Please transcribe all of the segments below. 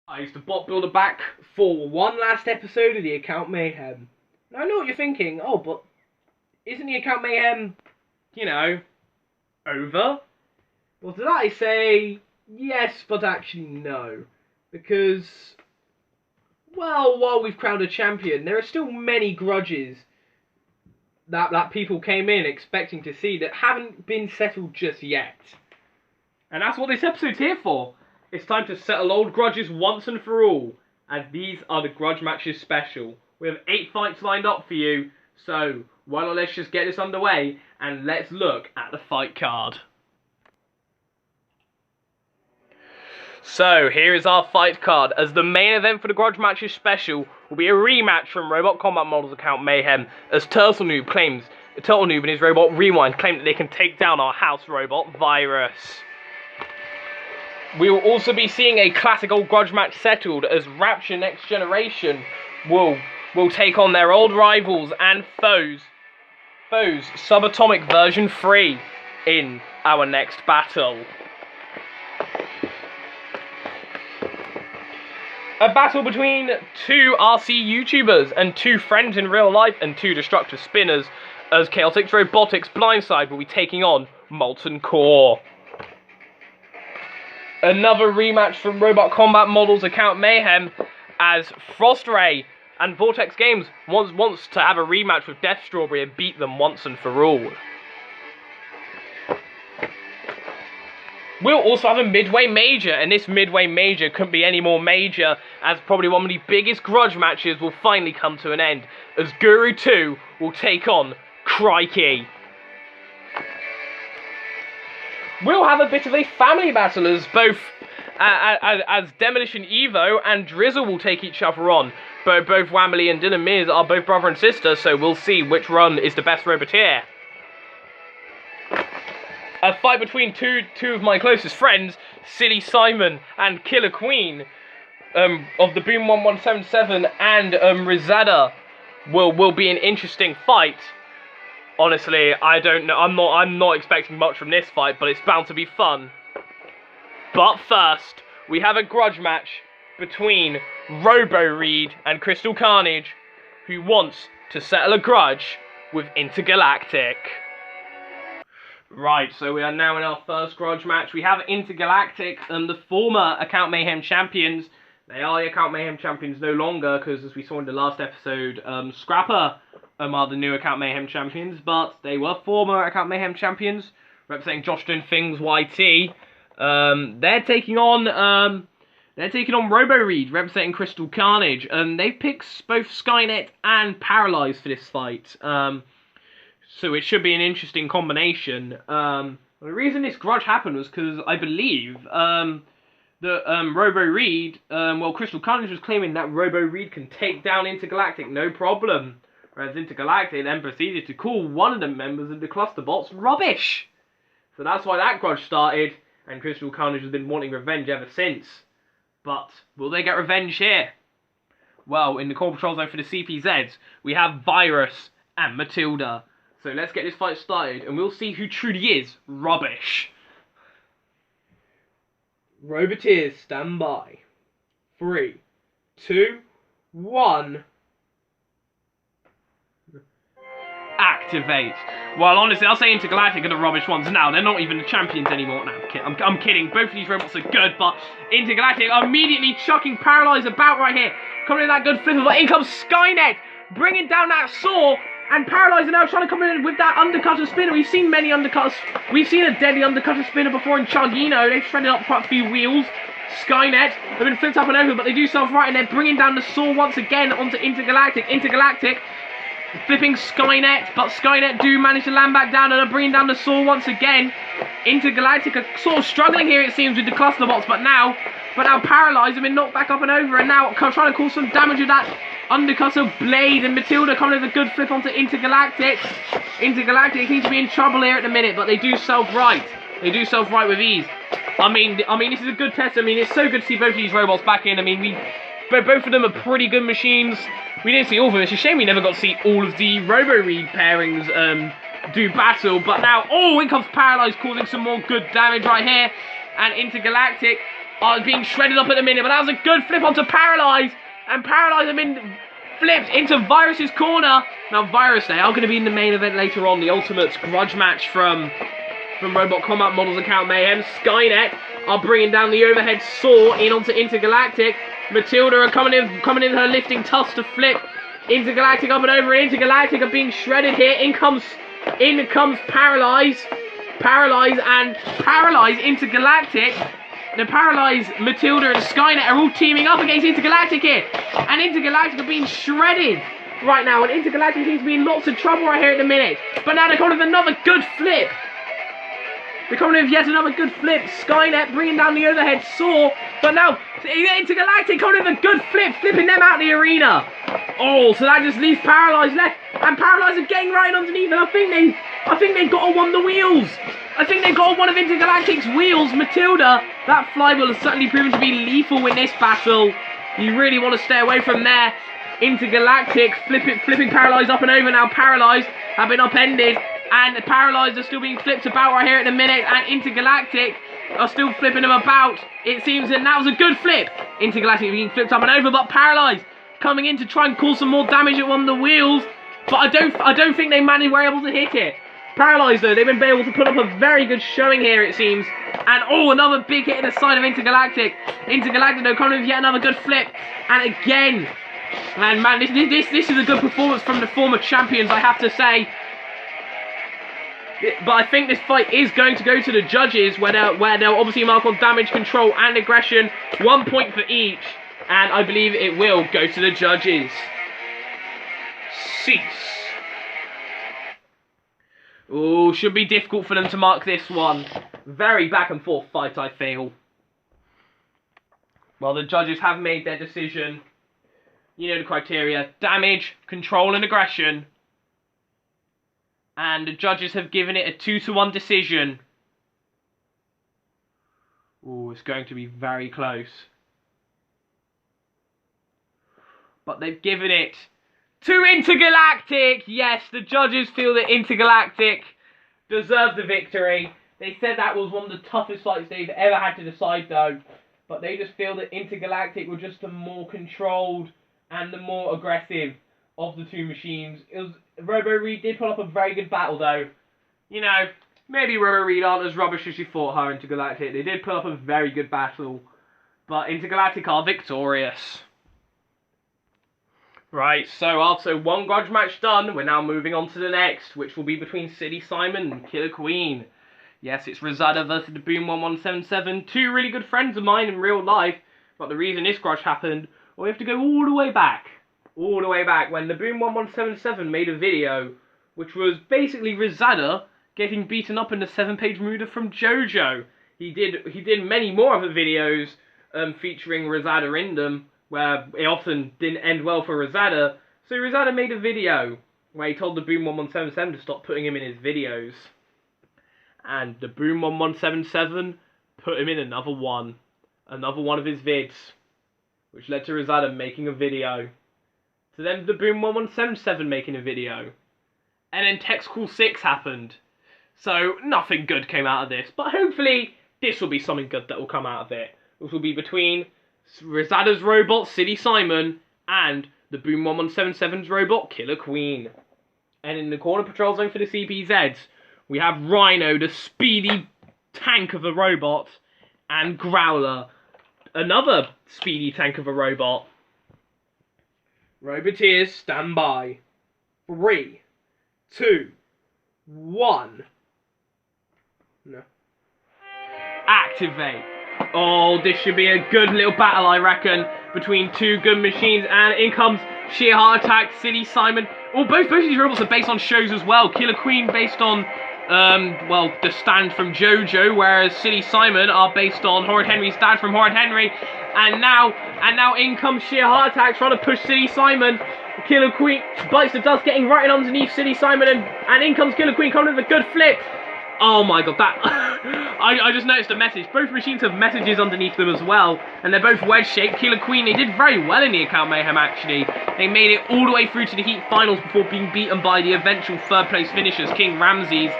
I used to bot builder back for one last episode of the account Mayhem. Now I know what you're thinking, oh, but isn't the account Mayhem, over? Well, did I say yes, but actually no? Because, well, while we've crowned a champion, there are still many grudges that people came in expecting to see that haven't been settled just yet. And that's what this episode's here for. It's time to settle old grudges once and for all, as these are the Grudge Matches special. We have 8 fights lined up for you, so why not let's just get this underway and let's look at the fight card. So, here is our fight card, as the main event for the Grudge Matches special will be a rematch from Robot Combat Models account Mayhem, as Turtle Noob and his Robot Rewind claim that they can take down our house robot, Virus. We will also be seeing a classic old grudge match settled, as Rapture Next Generation will take on their old rivals and foes Subatomic version 3 in our next battle. A battle between 2 RC YouTubers and 2 friends in real life and 2 destructive spinners, as Chaotix Robotics Blindside will be taking on Molten Core. Another rematch from Robot Combat Models account Mayhem, as Frost Ray and Vortex Games wants to have a rematch with Destro and beat them once and for all. We'll also have a Midway Major, and this Midway Major couldn't be any more major, as probably one of the biggest grudge matches will finally come to an end, as Guru 2 will take on Crikey. We'll have a bit of a family battle, as both as Demolition Evo and Drizzle will take each other on. Both Wambly and Mears are both brother and sister, so we'll see which run is the best Roboteer. A fight between two of my closest friends, Silly Simon and Killer Queen, of the Boom 1177 and Rizada, will be an interesting fight. Honestly, I don't know. I'm not expecting much from this fight, but it's bound to be fun. But first, we have a grudge match between Robo and Crystal Carnage, who wants to settle a grudge with Intergalactic. Right, so we are now in our first grudge match. We have Intergalactic and the former account Mayhem champions. They are the account Mayhem champions no longer, because as we saw in the last episode, Scrapper are the new account Mayhem champions, but they were former account Mayhem champions, representing Joshton Things YT. They're taking on Robo representing Crystal Carnage, and they picked both Skynet and Paralyze for this fight. So it should be an interesting combination. The reason this grudge happened was because I believe that Robo Crystal Carnage was claiming that Robo can take down Intergalactic no problem. Whereas Intergalactic then proceeded to call one of the members of the cluster bots rubbish. So that's why that grudge started, and Crystal Carnage has been wanting revenge ever since. But will they get revenge here? Well, in the core patrol zone for the CPZs, we have Virus and Matilda. So let's get this fight started, and we'll see who truly is rubbish. Roboteers, stand by. 3, 2, 1... Activate. Well, honestly, I'll say Intergalactic are the rubbish ones now. They're not even the champions anymore. No, I'm kidding. Both of these robots are good, but Intergalactic are immediately chucking Paralyze about right here. Coming in that good flipper, but in comes Skynet, bringing down that saw, and Paralyze are now trying to come in with that undercutter spinner. We've seen many undercutters. We've seen a deadly undercutter spinner before in Chugino. They've shredded up quite a few wheels. Skynet have been flipped up and over, but they do self right, and they're bringing down the saw once again onto Intergalactic. Intergalactic flipping Skynet, but Skynet do manage to land back down and are bringing down the saw once again. Intergalactic are sort of struggling here, it seems, with the cluster bots, but now Paralyze have been knocked back up and over, and now trying to cause some damage with that undercutter blade, and Matilda coming with a good flip onto Intergalactic. Intergalactic seems to be in trouble here at the minute, but they do self-right. They do self-right with ease. I mean, this is a good test. I mean, it's so good to see both of these robots back in. I mean, both of them are pretty good machines. We didn't see all of them. It's a shame we never got to see all of the Robo pairings do battle. But now, in comes Paralyze, causing some more good damage right here. And Intergalactic are being shredded up at the minute, but that was a good flip onto Paralyze, and Paralyze have been flipped into Virus's corner. Now Virus, they are going to be in the main event later on, the Ultimates Grudge match from Robot Combat Models account Mayhem. Skynet are bringing down the overhead saw in onto Intergalactic. Matilda are coming in her lifting tusk to flip Intergalactic up and over. Intergalactic are being shredded here. In comes Paralyze. Paralyze Intergalactic. The Paralyze, Matilda and Skynet are all teaming up against Intergalactic here. And Intergalactic are being shredded right now. And Intergalactic seems to be in lots of trouble right here at the minute. But now they're coming with another good flip. They're coming with yet another good flip. Skynet bringing down the overhead saw. But now, Intergalactic coming with a good flip, flipping them out of the arena. Oh, so that just leaves Paralyze left. And Paralyze are getting right underneath. And I think they've got on one of the wheels. I think they've got on one of Intergalactic's wheels. Matilda, that flywheel has certainly proven to be lethal in this battle. You really want to stay away from there. Intergalactic flipping Paralyze up and over now. Paralyze have been upended. And the Paralyzed are still being flipped about right here at the minute. And Intergalactic are still flipping them about, it seems. And that was a good flip. Intergalactic being flipped up and over, but Paralyzed coming in to try and cause some more damage at one of the wheels. But I don't think they were able to hit it. Paralyzed though, they've been able to put up a very good showing here, it seems. And oh, another big hit in the side of Intergalactic. Intergalactic though coming with yet another good flip. And again, and man, this is a good performance from the former champions, I have to say. But I think this fight is going to go to the judges, where they'll obviously mark on damage control and aggression, 1 point for each, and I believe it will go to the judges. Cease. Oh, should be difficult for them to mark this one. Very back and forth fight, I feel. Well, the judges have made their decision. You know the criteria: damage, control, and aggression. And the judges have given it a 2-1 decision. Ooh, it's going to be very close. But they've given it to Intergalactic. Yes, the judges feel that Intergalactic deserved the victory. They said that was one of the toughest fights they've ever had to decide though. But they just feel that Intergalactic were just the more controlled and the more aggressive of the two machines. Robo Reed did put up a very good battle though. You know, maybe Robo Reed aren't as rubbish as you thought her, Intergalactic. They did put up a very good battle. But Intergalactic are victorious. Right, so after one grudge match done, we're now moving on to the next, which will be between Silly Simon and Killer Queen. Yes, it's Rosada versus the Boom 1177, two really good friends of mine in real life. But the reason this grudge happened, well, we have to go all the way back when the Boom 1177 made a video, which was basically Rosada getting beaten up in the 7-page Muda from JoJo. He did many more other videos featuring Rosada in them, where it often didn't end well for Rosada. So Rosada made a video where he told the Boom 1177 to stop putting him in his videos. And the Boom 1177 put him in another one of his vids, which led to Rosada making a video. To then the Boom 1177 making a video. And then Text Call 6 happened. So nothing good came out of this. But hopefully this will be something good that will come out of it. This will be between Rosada's robot, Silly Simon, and the Boom 1177's robot, Killer Queen. And in the corner patrol zone for the CPZs, we have Rhino, the speedy tank of a robot, and Growler, another speedy tank of a robot. Roboteers, stand by. 3, 2, 1. No. Activate. Oh, this should be a good little battle, I reckon, between two good machines. And in comes Sheer Heart Attack, Silly Simon. Oh, both of these robots are based on shows as well. Killer Queen based on, well, the stand from JoJo, whereas Silly Simon are based on Horrid Henry's dad from Horrid Henry. And now in comes Sheer Heart Attack trying to push Silly Simon. Killer Queen bites the dust, getting right underneath Silly Simon, and in comes Killer Queen coming with a good flip. Oh my god, that... I just noticed a message. Both machines have messages underneath them as well, and they're both wedge-shaped. Killer Queen, they did very well in the account Mayhem, actually. They made it all the way through to the Heat Finals before being beaten by the eventual third-place finishers, King Ramses.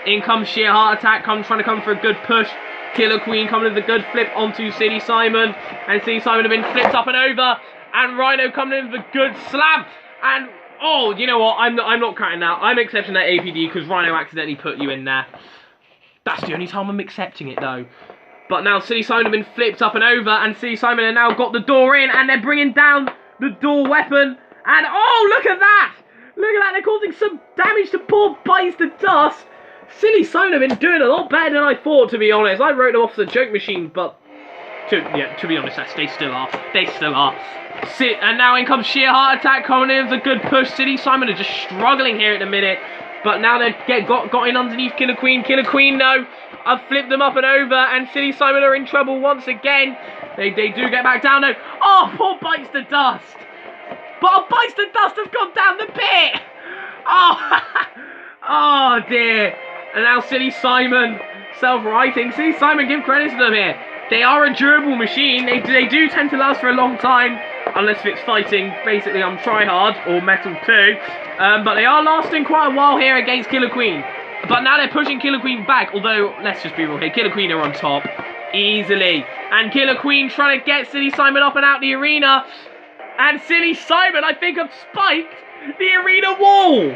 In comes Sheer Heart Attack, trying to come for a good push. Killer Queen coming with a good flip onto Silly Simon. And Silly Simon have been flipped up and over. And Rhino coming in with a good slam. And, oh, you know what? I'm not cutting that. I'm accepting that APD because Rhino accidentally put you in there. That's the only time I'm accepting it, though. But now Silly Simon have been flipped up and over. And Silly Simon have now got the door in. And they're bringing down the door weapon. And, oh, look at that! Look at that. They're causing some damage to poor Bites the Dust. Silly Simon have been doing a lot better than I thought, to be honest. I wrote them off as a joke machine, but to be honest, they still are. They still are. And now in comes Sheer Heart Attack coming in with a good push. Silly Simon are just struggling here at the minute, but now they've got in underneath Killer Queen. Killer Queen, no. I've flipped them up and over, and Silly Simon are in trouble once again. They do get back down, though. Oh, poor Bites the Dust. But Bites the Dust have gone down the pit. Oh, oh dear. And now Silly Simon, self-writing. Silly Simon, give credit to them here. They are a durable machine. They do tend to last for a long time, unless it's fighting, basically, on Tryhard, or Metal 2. But they are lasting quite a while here against Killer Queen. But now they're pushing Killer Queen back, although, let's just be real here, Killer Queen are on top, easily. And Killer Queen trying to get Silly Simon up and out the arena. And Silly Simon, I think, have spiked the arena wall.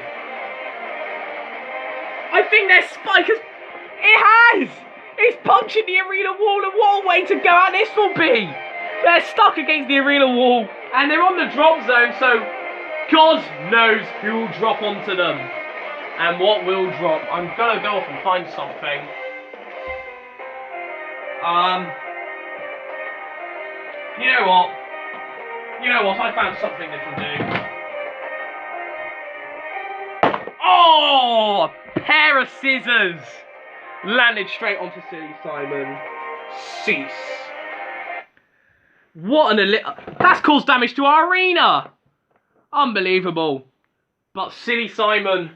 I think their spike has... It has! It's punching the arena wall, and what a way to go out this will be! They're stuck against the arena wall, and they're on the drop zone, so God knows who will drop onto them. And what will drop. I'm gonna go off and find something. You know what? I found something that'll do. Oh! A pair of scissors! Landed straight onto Silly Simon. Cease. What an that's caused damage to our arena! Unbelievable. But Silly Simon,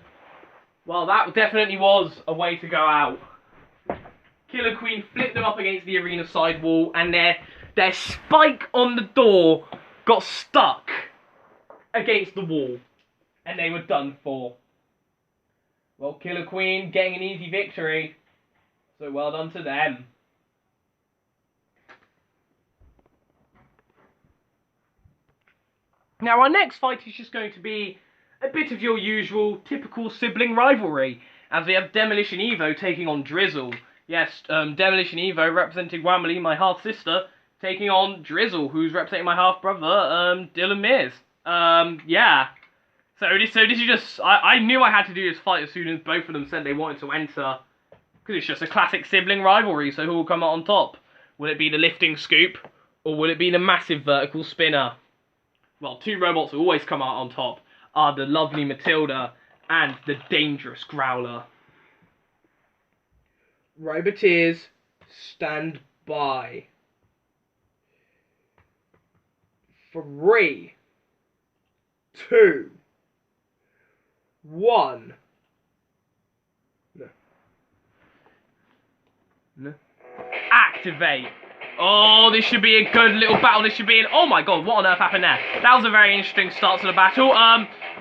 well, that definitely was a way to go out. Killer Queen flipped them up against the arena sidewall, and their spike on the door got stuck against the wall. And they were done for. Well, Killer Queen getting an easy victory. So well done to them. Now our next fight is just going to be a bit of your usual typical sibling rivalry, as we have Demolition Evo taking on Drizzle. Yes, Demolition Evo representing Whamily, my half sister, taking on Drizzle, who's representing my half brother, Dylan Mears. Yeah. So this is just, I knew I had to do this fight as soon as both of them said they wanted to enter. Because it's just a classic sibling rivalry, so who will come out on top? Will it be the lifting scoop, or will it be the massive vertical spinner? Well, two robots who always come out on top are the lovely Matilda and the dangerous Growler. Roboteers, stand by. 3, 2, 1. No. Activate. Oh, this should be a good little battle. This should be an... Oh my god, what on earth happened there? That was a very interesting start to the battle.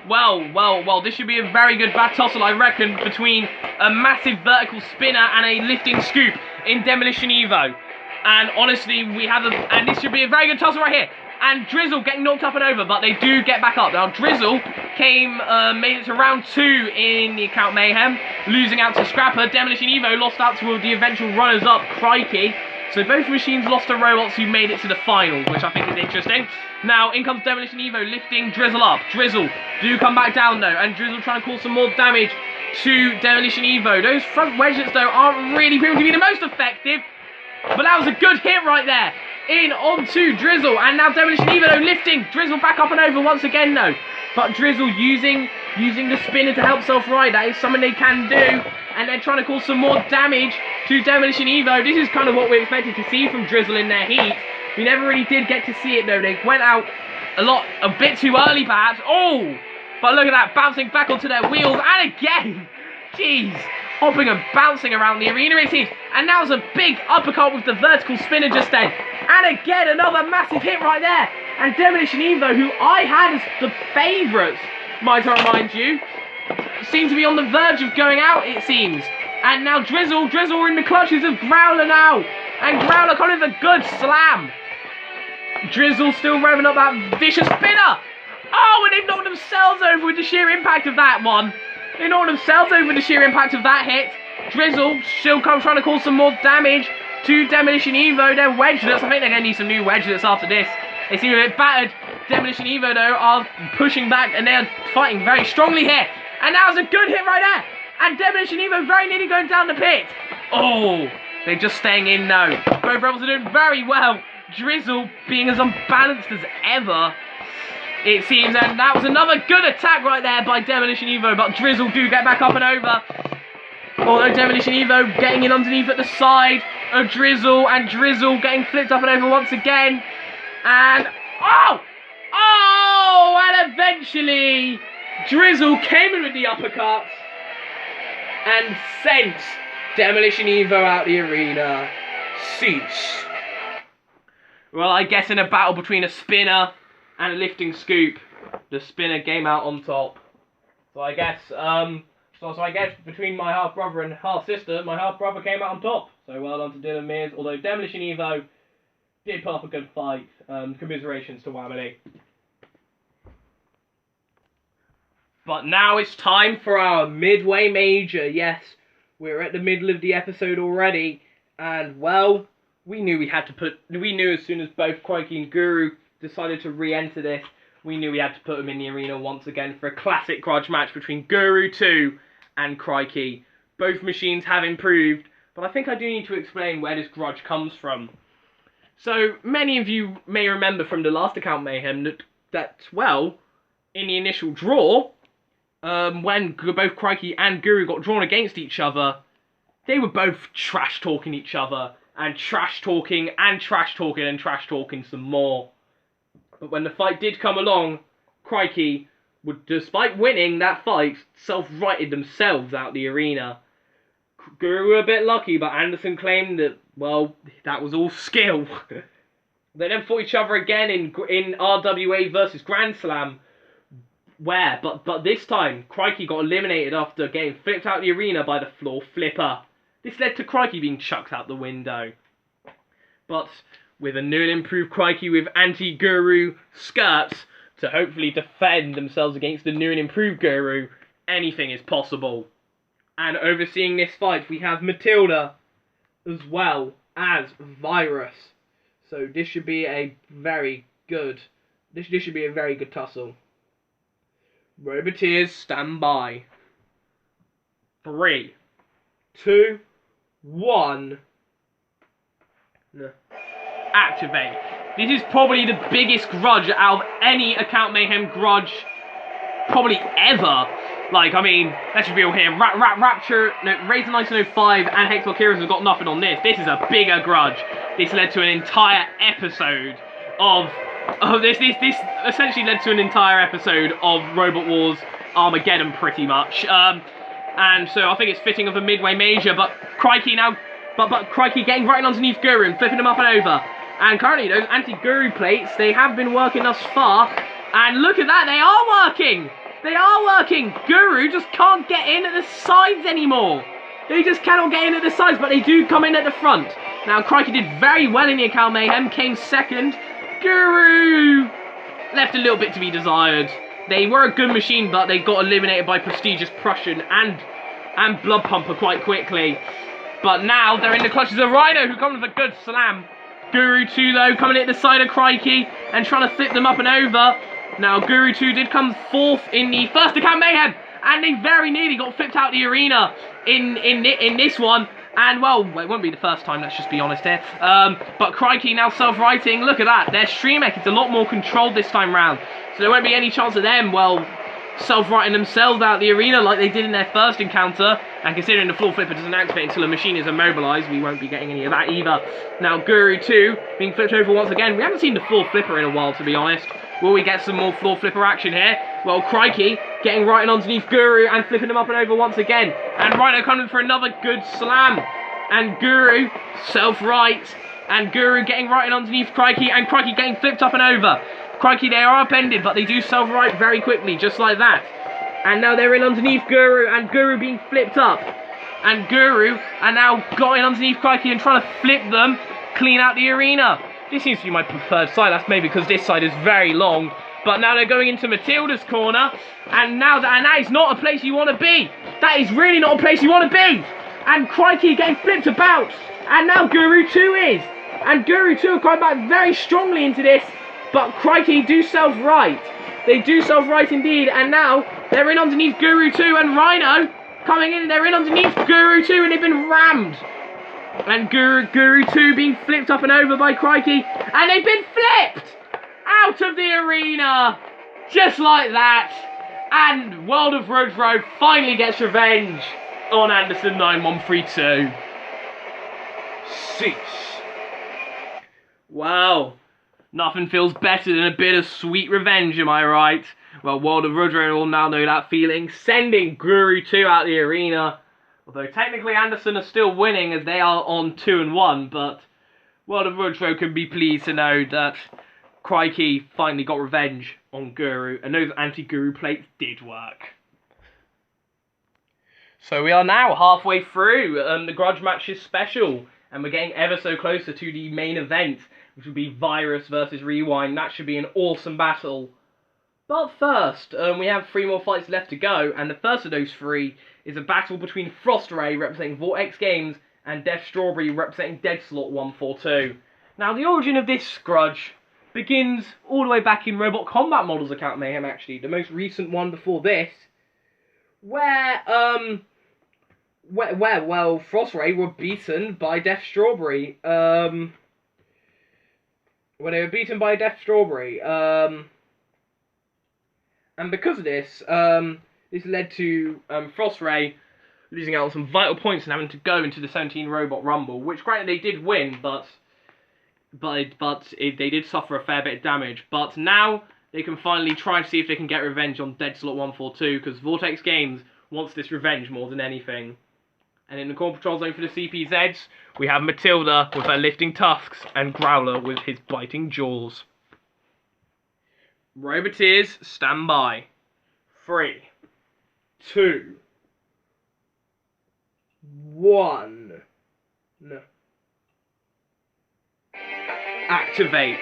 Well, this should be a very good battle, I reckon, between a massive vertical spinner and a lifting scoop in Demolition Evo. And honestly, and this should be a very good tussle right here. And Drizzle getting knocked up and over, but they do get back up. Now, Drizzle made it to round 2 in the account Mayhem, losing out to Scrapper. Demolition Evo lost out to the eventual runners-up, Crikey. So both machines lost to robots who made it to the finals, which I think is interesting. Now, in comes Demolition Evo, lifting Drizzle up. Drizzle do come back down, though, and Drizzle trying to cause some more damage to Demolition Evo. Those front wedges, though, aren't really proving to be the most effective, but that was a good hit right there. In onto Drizzle, and now Demolition Evo though, lifting Drizzle back up and over once again though. But Drizzle using the spinner to help self-ride. That is something they can do, and they're trying to cause some more damage to Demolition Evo. This is kind of what we expected to see from Drizzle in their heat. We never really did get to see it though. They went out a bit too early perhaps. Oh, but look at that, bouncing back onto their wheels, and again, jeez. Hopping and bouncing around the arena it seems. And now it's a big uppercut with the vertical spinner just then. And again, another massive hit right there. And Demolition Evo, who I had as the favourites, might I remind you, seem to be on the verge of going out, it seems. And now Drizzle are in the clutches of Growler now. And Growler coming with a good slam. Drizzle still revving up that vicious spinner. Oh, and they've knocked themselves over with the sheer impact of that one. They knocked themselves over with the sheer impact of that hit. Drizzle still comes trying to cause some more damage to Demolition Evo. They're wedgeless. I think they're going to need some new wedgeless after this. They seem a bit battered. Demolition Evo, though, are pushing back and they're fighting very strongly here. And that was a good hit right there. And Demolition Evo very nearly going down the pit. Oh, they're just staying in now. Both rebels are doing very well. Drizzle being as unbalanced as ever, it seems. And that was another good attack right there by Demolition Evo. But Drizzle do get back up and over. Although Demolition Evo getting in underneath at the side of Drizzle. And Drizzle getting flipped up and over once again. And, oh! Oh! And eventually, Drizzle came in with the uppercut and sent Demolition Evo out the arena. Cease. Well, I guess in a battle between a spinner and a lifting scoop, the spinner came out on top. So I guess, so I guess between my half brother and half sister, my half brother came out on top. So well done to Dylan Mears. Although Demolition Evo did put up a good fight. Commiserations to Whammy. But now it's time for our midway major. Yes, we're at the middle of the episode already, and well, we knew as soon as both Crikey and Guru decided to re-enter this, we knew we had to put them in the arena once again for a classic Grudge match between Guru 2 and Crikey. Both machines have improved, but I think I do need to explain where this Grudge comes from. So, many of you may remember from the last account Mayhem that well, in the initial draw, when both Crikey and Guru got drawn against each other, they were both trash-talking each other, and trash-talking, and trash-talking, and trash-talking some more. But when the fight did come along, Crikey would, despite winning that fight, self-righted themselves out the arena. Guru were a bit lucky, but Anderson claimed that, well, that was all skill. They then fought each other again in RWA versus Grand Slam, but this time, Crikey got eliminated after getting flipped out the arena by the floor flipper. This led to Crikey being chucked out the window. But with a new and improved Crikey with anti-Guru skirts to hopefully defend themselves against the new and improved Guru, anything is possible. And overseeing this fight, we have Matilda as well as Virus. So this should be a very good, this should be a very good tussle. Roboteers, stand by. 3, 2, 1. Activate. This is probably the biggest Grudge out of any account Mayhem Grudge probably ever. Like, I mean, let's be real here. Rapture, no, Razor 1905 and Hexblock Heroes have got nothing on this. This is a bigger Grudge. This led to an entire episode of this essentially led to an entire episode of Robot Wars Armageddon, pretty much. And so I think it's fitting of a midway major, but Crikey now, but Crikey getting right underneath Guru and flipping him up and over. And currently those anti-Guru plates, they have been working thus far. And look at that, they are working! They are working! Guru just can't get in at the sides anymore. They just cannot get in at the sides, but they do come in at the front. Now Crikey did very well in the account Mayhem, came second. Guru left a little bit to be desired. They were a good machine, but they got eliminated by Prestigious Prussian and Blood Pumper quite quickly. But now they're in the clutches of Rhino, who comes with a good slam. Guru 2, though, coming at the side of Crikey and trying to flip them up and over. Now, Guru 2 did come 4th in the first account Mayhem, and they very nearly got flipped out the arena in this one. And, well, it won't be the first time, let's just be honest here. But Crikey now self-righting. Look at that. Their stream mech is a lot more controlled this time round. So there won't be any chance of them, well, self-righting themselves out the arena like they did in their first encounter. And considering the floor flipper doesn't activate until a machine is immobilized, we won't be getting any of that either. Now, Guru 2 being flipped over once again. We haven't seen the floor flipper in a while, to be honest. Will we get some more floor flipper action here? Well, Crikey getting right in underneath Guru and flipping him up and over once again. And Rhino coming for another good slam. And Guru self-right. And Guru getting right in underneath Crikey. And Crikey getting flipped up and over. Crikey, they are upended, but they do self-right very quickly, just like that. And now they're in underneath Guru. And Guru being flipped up. and Guru are now got in underneath Crikey and trying to flip them, clean out the arena. This seems to be my preferred side. That's maybe because this side is very long. But now they're going into Matilda's corner, and that is not a place you want to be. That is really not a place you want to be. And Crikey getting flipped about, and now Guru 2 is. And Guru 2 are coming back very strongly into this, but Crikey do self-right. They do self-right indeed, and now they're in underneath Guru 2 and Rhino coming in, and they're in underneath Guru 2 and they've been rammed. And Guru 2 being flipped up and over by Crikey, and they've been flipped out of the arena, just like that. And World of Rodro finally gets revenge on Anderson 9132. Cease. Wow. Nothing feels better than a bit of sweet revenge, am I right? Well, World of Rodro will now know that feeling, sending Guru 2 out the arena. Although technically Anderson are still winning as they are on 2-1, but World of Rodro can be pleased to know that Crikey finally got revenge on Guru, and those anti-Guru plates did work. So we are now halfway through the Grudge matches special, and we're getting ever so closer to the main event, which will be Virus versus Rewind. That should be an awesome battle. But first, we have 3 more fights left to go, and the first of those 3 is a battle between Frost Ray, representing Vortex Games, and Death Strawberry, representing Dead Slot 142. Now, the origin of this Grudge begins all the way back in Robot Combat Models account Mayhem, actually, the most recent one before this, where Frost Ray were beaten by Death Strawberry. When they were beaten by Death Strawberry, and because of this, this led to Frost Ray losing out on some vital points and having to go into the 17 Robot Rumble, which granted they did win, but they did suffer a fair bit of damage. But now they can finally try to see if they can get revenge on Dead Slot 142, because Vortex Games wants this revenge more than anything. And in the core patrol zone for the CPZs, we have Matilda with her lifting tusks and Growler with his biting jaws. Roboteers, stand by. 3, 2, 1. No. Activate.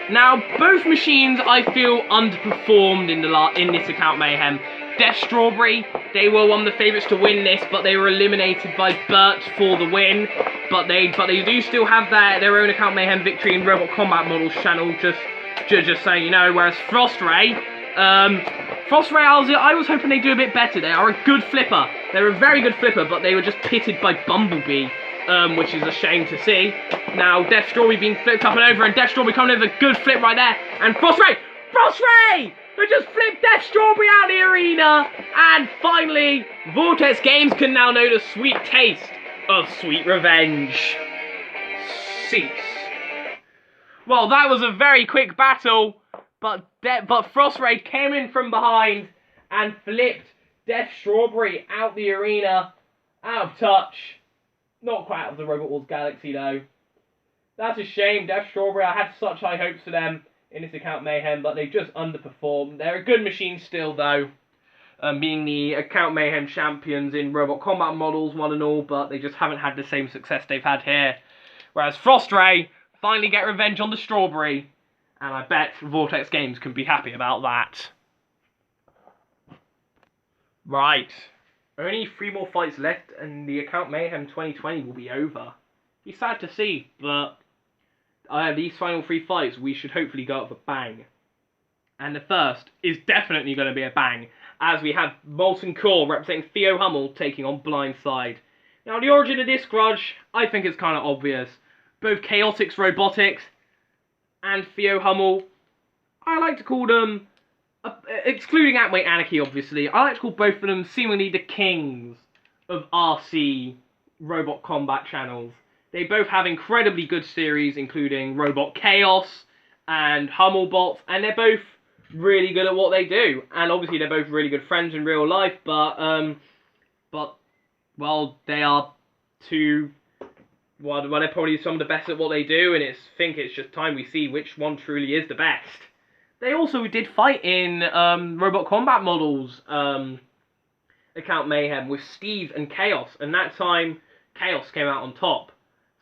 Now, both machines I feel underperformed in this account Mayhem. Death Strawberry, they were one of the favourites to win this, but they were eliminated by Bert for the win. But they do still have their own account Mayhem victory in Robot Combat Models channel, just so you know. Whereas Frost Ray, I was hoping they'd do a bit better. They are a good flipper. They're a very good flipper, but they were just pitted by Bumblebee, which is a shame to see. Now, Death Strawberry being flipped up and over, and Death Strawberry coming in with a good flip right there. And Frost Ray! They just flipped Death Strawberry out of the arena. And finally, Vortex Games can now know the sweet taste of sweet revenge. Cease. Well, that was a very quick battle, but Frost Ray came in from behind and flipped Death Strawberry out the arena, out of touch. Not quite out of the Robot Wars Galaxy, though. That's a shame. Death Strawberry, I had such high hopes for them in this account Mayhem, but they've just underperformed. They're a good machine still, though, being the account Mayhem champions in Robot Combat Models, one and all, but they just haven't had the same success they've had here. Whereas Frost Ray finally get revenge on the Strawberry, and I bet Vortex Games can be happy about that. Right. Only 3 more fights left, and the account Mayhem 2020 will be over. It's sad to see, but these final 3 fights, we should hopefully go up with a bang. And the first is definitely going to be a bang, as we have Molten Core representing Theo Hummel taking on Blindside. Now, the origin of this Grudge, I think it's kind of obvious. Both Chaotix Robotics and Theo Hummel, I like to call them, excluding Atway Anarchy obviously, I like to call both of them seemingly the kings of RC robot combat channels. They both have incredibly good series, including Robot Chaos and Hummelbot, and they're both really good at what they do. And obviously they're both really good friends in real life, but well, they are they're probably some of the best at what they do, and I think it's just time we see which one truly is the best. They also did fight in Robot Combat Models, account Mayhem with Steve and Chaos, and that time Chaos came out on top.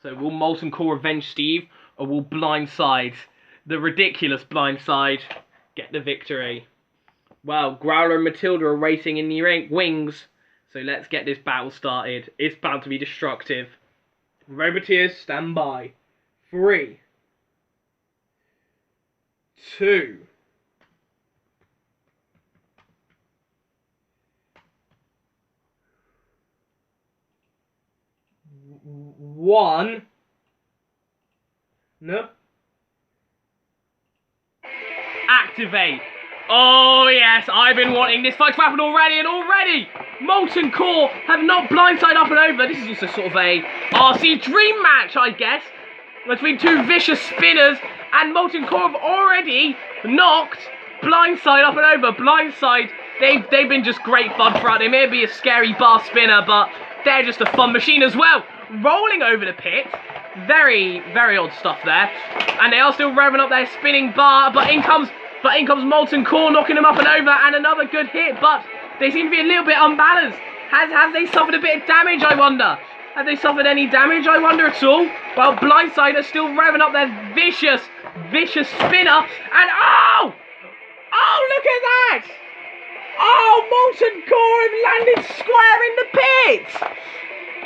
So will Molten Core revenge Steve, or will Blindside, the ridiculous Blindside, get the victory? Well, Growler and Matilda are racing in the wings, so let's get this battle started. It's bound to be destructive. Roboteers, stand by. 3, 2, 1. No. Activate. Oh yes, I've been wanting this fight to happen already, and already Molten Core have knocked Blindside up and over. This is also sort of a RC dream match, I guess, between two vicious spinners, and Molten Core have already knocked Blindside up and over. Blindside, they've been just great fun throughout. They may be a scary bar spinner, but they're just a fun machine as well. Rolling over the pit. Very, very odd stuff there. And they are still revving up their spinning bar, but in comes Molten Core, knocking them up and over, and another good hit, but they seem to be a little bit unbalanced. Have they suffered a bit of damage, I wonder? Have they suffered any damage, I wonder, at all? Well, Blindside are still revving up their vicious spinner, and oh! Oh, look at that! Oh, Molten Core have landed square in the pit!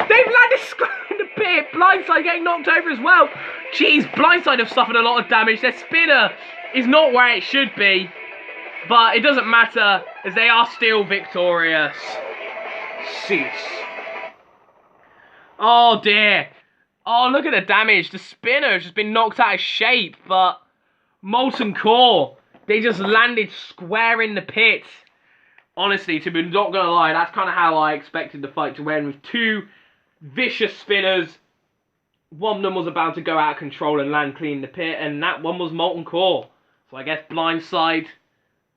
They've landed square in the pit! Blindside getting knocked over as well. Jeez, Blindside have suffered a lot of damage. Their spinner is not where it should be, but it doesn't matter, as they are still victorious. Cease. Oh dear. Oh, look at the damage. The spinner has just been knocked out of shape, but Molten Core, they just landed square in the pit. Honestly, to be not gonna lie, that's kind of how I expected the fight to end, with two vicious spinners. One of them was about to go out of control and land clean in the pit, and that one was Molten Core. So I guess Blindside,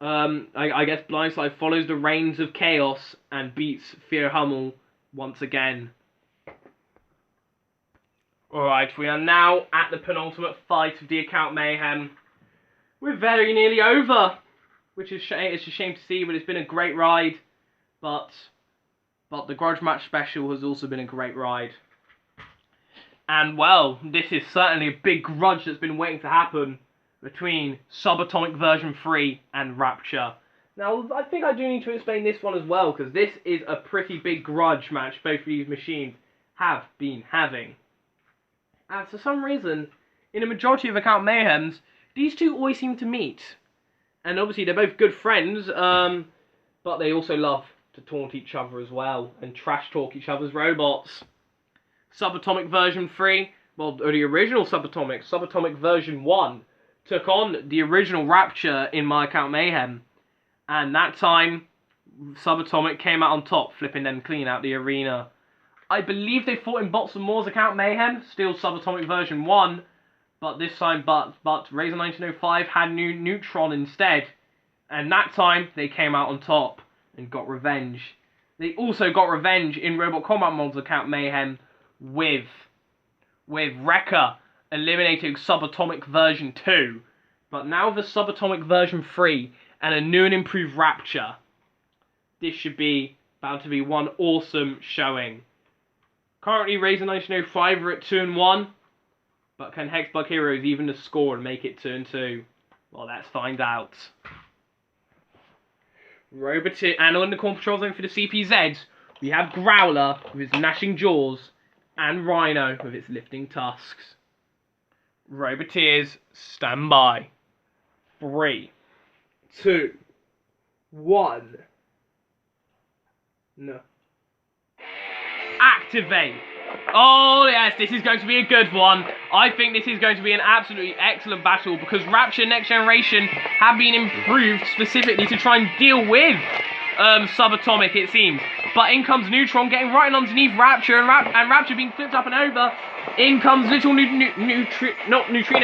I guess Blindside follows the reins of Chaos and beats Fear Hummel once again. Alright, we are now at the penultimate fight of the account Mayhem. We're very nearly over, which is it's a shame to see, but it's been a great ride. But the Grudge match special has also been a great ride. And well, this is certainly a big grudge that's been waiting to happen between Subatomic version 3 and Rapture. Now, I think I do need to explain this one as well, because this is a pretty big grudge match both of these machines have been having. And for some reason, in a majority of account Mayhems, these two always seem to meet. And obviously they're both good friends, but they also love to taunt each other as well, and trash talk each other's robots. Subatomic version 3, well, or the original Subatomic version 1, took on the original Rapture in my account Mayhem. And that time, Subatomic came out on top, flipping them clean out the arena. I believe they fought in Bots and Moore's account Mayhem, still Subatomic version 1, but this time, but Razor 1905 had Neutron instead. And that time, they came out on top and got revenge. They also got revenge in Robot Combat Mod's account Mayhem with Wrecker eliminating Subatomic version 2. But now with Subatomic version 3 and a new and improved Rapture, this should be bound to be one awesome showing. Currently, Razor 1905 are at 2-1, but can Hexbug Heroes even the score and make it 2-2? Well, let's find out. Roboteer, and on the core patrol zone for the CPZs, we have Growler with his gnashing jaws and Rhino with its lifting tusks. Roboteers, stand by. 3, 2, 1. No. Activate. Oh yes, this is going to be a good one. I think this is going to be an absolutely excellent battle, because Rapture Next Generation have been improved specifically to try and deal with Subatomic, it seems. But in comes Neutron getting right underneath Rapture, and Rapture being flipped up and over. In comes little Neutrino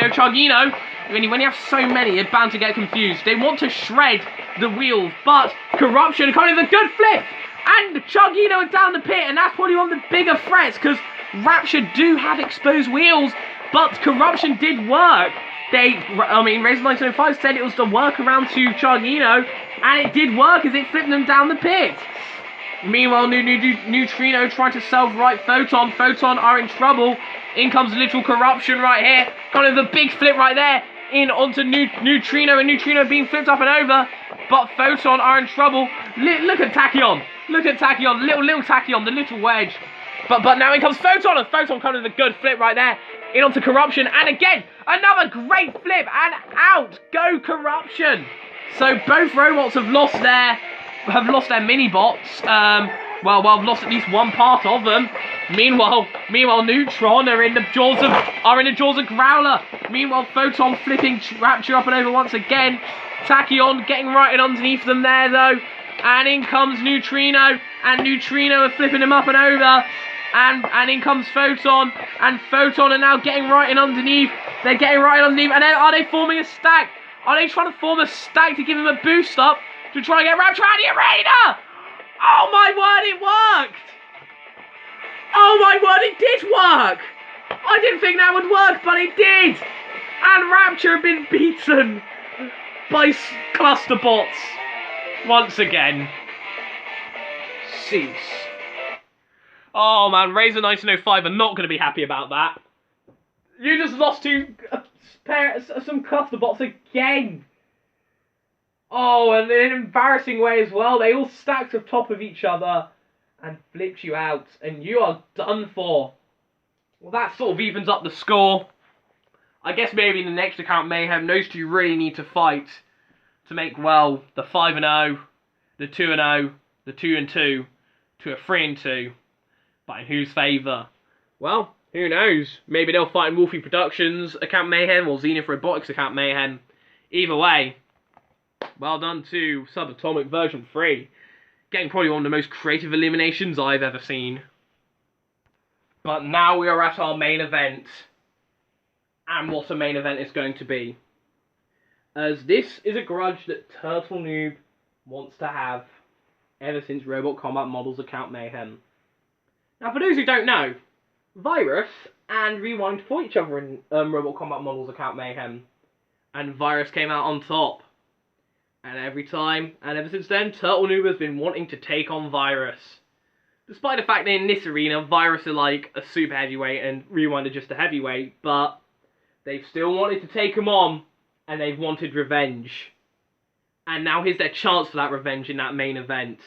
Chugino. When you have so many, you're bound to get confused. They want to shred the wheels, but Corruption coming with a good flip. And Chugino is down the pit, and that's probably one of the bigger threats, because Rapture do have exposed wheels, but Corruption did work. Razor 1905 said it was the workaround to Chugino, and it did work as it flipped them down the pit. Meanwhile, Neutrino trying to self-right Photon. Photon are in trouble. In comes Literal Corruption right here. Kind of the big flip right there. In onto Neutrino, and Neutrino being flipped up and over. But Photon are in trouble. Look at Tachyon. Look at Tachyon. Little Tachyon, the little wedge. But now in comes Photon, and Photon kind of a good flip right there. In onto Corruption, and again, another great flip, and out go Corruption. So both robots have lost their mini-bots. Well, have lost at least one part of them. Meanwhile, Neutron are in the jaws of Growler. Meanwhile, Photon flipping Rapture up and over once again. Tachyon getting right in underneath them there though. And in comes Neutrino, and Neutrino are flipping him up and over. And in comes Photon, and Photon are now getting right in underneath. They're getting right in underneath, and then are they forming a stack? Are they trying to form a stack to give him a boost up to try and get Rapture out of the arena? Oh my word, it worked! Oh my word, it did work! I didn't think that would work, but it did! And Rapture have been beaten by cluster bots once again. Cease. Oh man, Razor 1905 are not going to be happy about that. You just lost to some cluster bots again. Oh, and in an embarrassing way as well. They all stacked on top of each other and flipped you out, and you are done for. Well, that sort of evens up the score. I guess maybe in the next account, Mayhem, those two really need to fight to make, well, the 5-0, the 2-0, the 2-2, to a 3-2. But in whose favour? Well, who knows? Maybe they'll fight in Wolfie Productions account Mayhem or Zenith Robotics account Mayhem. Either way, well done to Subatomic version 3. Getting probably one of the most creative eliminations I've ever seen. But now we are at our main event. And what a main event is going to be. As this is a grudge that Turtle Noob wants to have ever since Robot Combat Models account Mayhem. Now, for those who don't know, Virus and Rewind fought each other in Robot Combat Models account Mayhem. And Virus came out on top. And every time, and ever since then, Turtle Noob has been wanting to take on Virus. Despite the fact that in this arena, Virus are like a super heavyweight and Rewind are just a heavyweight, but they've still wanted to take him on, and they've wanted revenge. And now here's their chance for that revenge in that main event.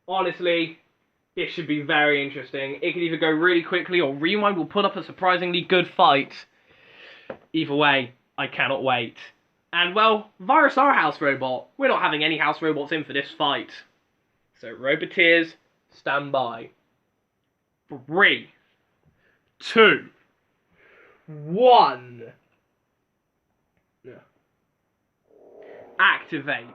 Honestly, this should be very interesting. It could either go really quickly or Rewind will put up a surprisingly good fight. Either way, I cannot wait. And well, Virus are a house robot. We're not having any house robots in for this fight. So Roboteers, stand by. 3, 2, 1. Activate.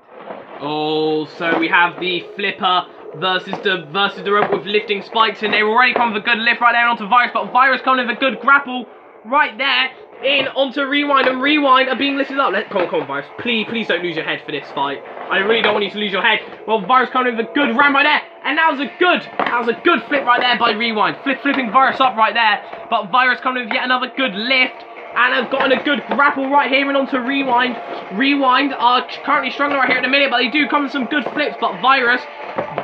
Oh, so we have the Flipper versus the robot with lifting spikes, and they were already coming with a good lift right there onto Virus, but Virus coming with a good grapple right there in onto Rewind, and Rewind are being lifted up. Come on, Virus. Please don't lose your head for this fight. I really don't want you to lose your head. Well, Virus coming with a good ram right there, and that was a good flip right there by Rewind. Flipping Virus up right there, but Virus coming with yet another good lift. And have gotten a good grapple right here and onto Rewind. Rewind are currently struggling right here at the minute, but they do come with some good flips. But Virus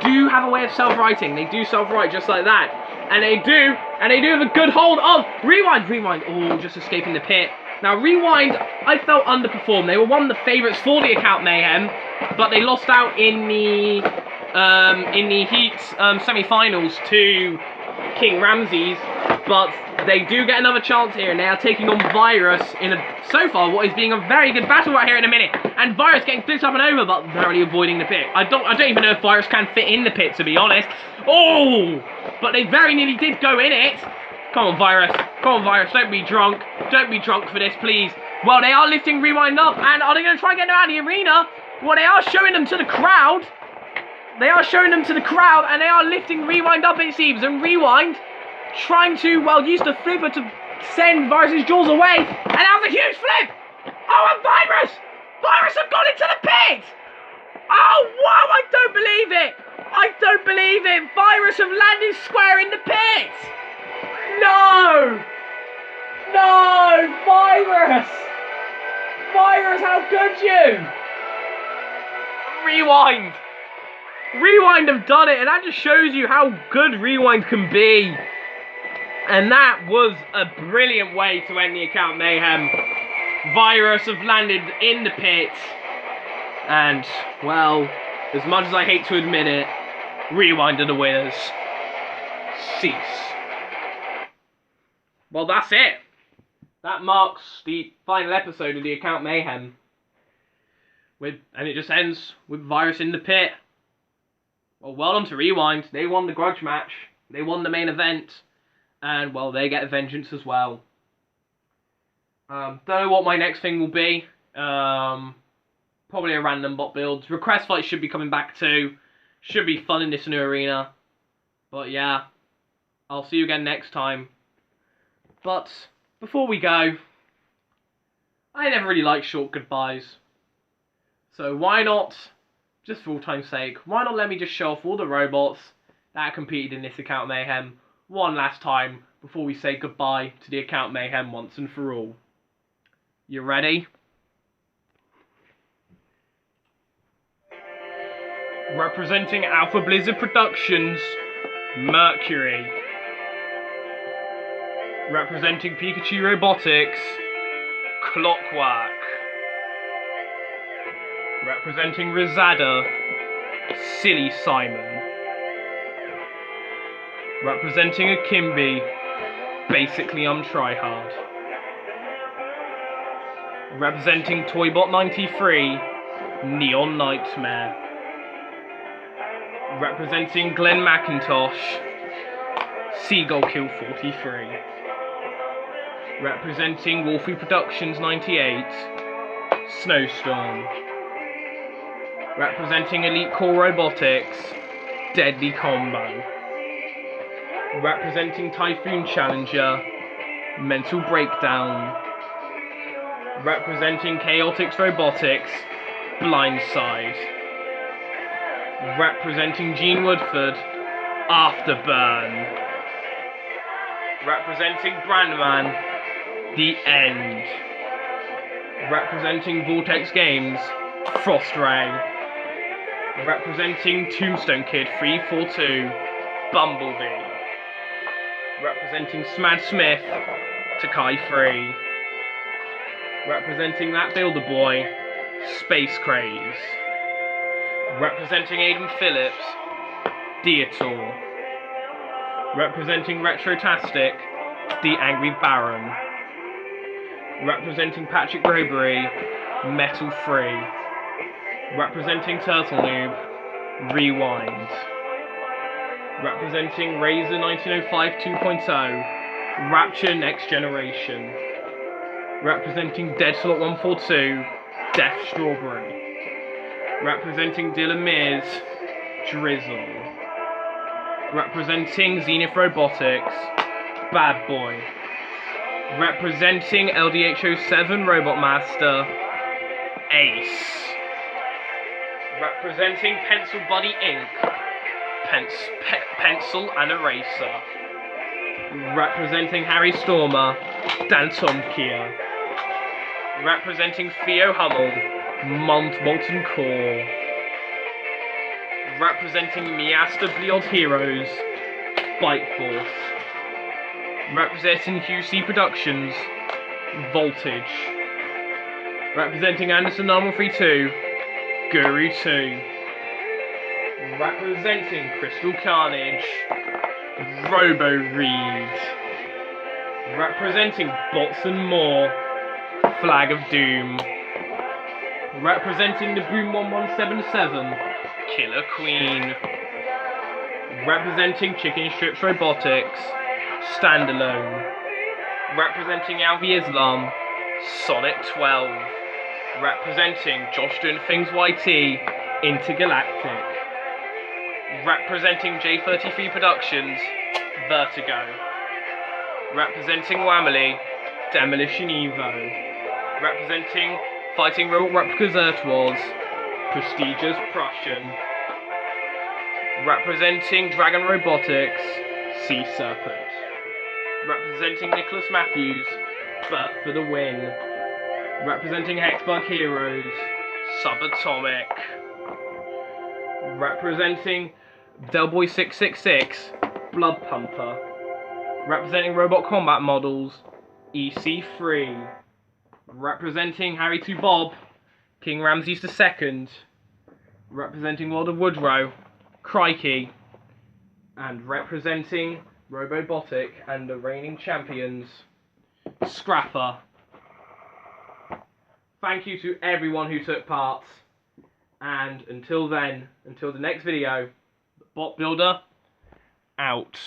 do have a way of self-righting. They do self-right just like that. And they do have a good hold of Rewind. Rewind, oh, just escaping the pit. Now, Rewind, I felt underperformed. They were one of the favourites for the account Mayhem, but they lost out in the Heat semi-finals to King Ramses. But they do get another chance here, and they are taking on Virus in so far what is being a very good battle right here in a minute. And Virus getting flipped up and over, but narrowly avoiding the pit. I don't even know if Virus can fit in the pit, to be honest. Oh, but they very nearly did go in it. Come on, Virus. Come on, Virus. Don't be drunk. Don't be drunk for this, please. Well, they are lifting Rewind up, and are they going to try and get them out of the arena? Well, they are showing them to the crowd. They are showing them to the crowd, and they are lifting Rewind up, it seems. And Rewind trying to, well, use the flipper to send Virus's jaws away, and that was a huge flip! Oh, and Virus have gone into the pit! Oh, wow, I don't believe it! I don't believe it! Virus have landed square in the pit! No! No, Virus! Virus, how could you? Rewind! Rewind have done it, and that just shows you how good Rewind can be. And that was a brilliant way to end the account Mayhem. Virus have landed in the pit. And, well, as much as I hate to admit it, Rewind are the winners. Cease. Well, that's it. That marks the final episode of the account Mayhem. And it just ends with Virus in the pit. Well done to Rewind. They won the grudge match. They won the main event. And, well, they get vengeance as well. Don't know what my next thing will be. Probably a random bot build. Request fights should be coming back too. Should be fun in this new arena. But yeah, I'll see you again next time. But before we go, I never really liked short goodbyes. So why not, just for all time's sake, why not let me just show off all the robots that competed in this account Mayhem one last time before we say goodbye to the account Mayhem once and for all. You ready? Representing Alpha Blizzard Productions, Mercury. Representing Pikachu Robotics, Clockwork. Representing Rizada, Silly Simon. Representing Akimbi, basically I'm tryhard. Representing Toybot 93, Neon Nightmare. Representing Glenn McIntosh, Seagull Kill 43. Representing Wolfie Productions 98, Snowstorm. Representing Elite Core Robotics, Deadly Combo. Representing Typhoon Challenger, Mental Breakdown. Representing Chaotix Robotics, Blindside. Representing Gene Woodford, Afterburn. Representing Brandman, The End. Representing Vortex Games, Frost Ray. Representing Tombstone Kid 342, Bumblebee. Representing Smad Smith, Takai 3. Representing That Builder Boy, Space Craze. Representing Aidan Phillips, Deator. Representing Retrotastic, The Angry Baron. Representing Patrick Robery, Metal Free. Representing Turtle Noob, Rewind. Representing Razor 1905 2.0, Rapture Next Generation. Representing Deadslot 142, Death Strawberry. Representing Dylan Mears, Drizzle. Representing Zenith Robotics, Bad Boy. Representing LDH07 Robot Master, Ace. Representing Pencil Buddy Inc., Pencil and Eraser. Representing Harry Stormer, Dantomkia. Representing Theo Hummel, Molten Core. Representing Miasta Bliod Heroes, Bite Force. Representing QC Productions, Voltage. Representing Anderson 932, Guru 2. Representing Crystal Carnage, Robo Reed. Representing Bots and More, Flag of Doom. Representing the Boom 1177, Killer Queen. Representing Chicken Strips Robotics, Standalone. Representing Alvi Islam, Sonic 12. Representing Josh Doing Things YT, Intergalactic. Representing J33 Productions, Vertigo. Representing Whamily, Demolition Evo. Representing Fighting Robot Replicas Earth Wars, Prestigious Prussian. Representing Dragon Robotics, Sea Serpent. Representing Nicholas Matthews, Burt for the Win. Representing Hexbug Heroes, Subatomic. Representing Delboy 666, Blood Pumper. Representing Robot Combat Models, EC3. Representing Harry 2 Bob, King Ramses II. Representing World of Woodrow, Crikey. And representing Robobotic and the reigning champions, Scrapper. Thank you to everyone who took part. And until then, until the next video, the Bot Builder, out.